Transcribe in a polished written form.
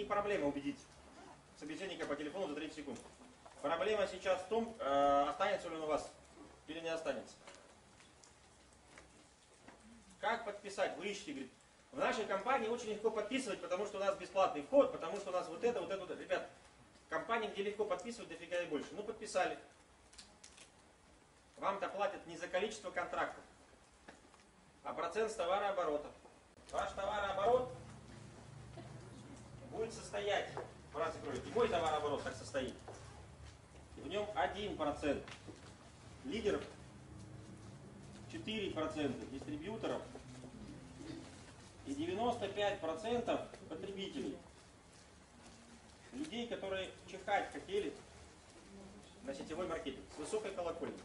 проблема убедить собеседника по телефону за 30 секунд. Проблема сейчас в том, останется ли он у вас или не останется. Как подписать? Вы ищете, говорит. В нашей компании очень легко подписывать, потому что у нас бесплатный вход, потому что у нас вот это. Ребят, компания, где легко подписывать, дофига и больше. Ну, подписали. Вам-то платят не за количество контрактов, а процент с товарооборота. Ваш товарооборот будет состоять, братцы, и мой товарооборот так состоит. В нем 1% лидеров, 4% дистрибьюторов и 95% потребителей. Людей, которые чихать хотели на сетевой маркетинг с высокой колокольней.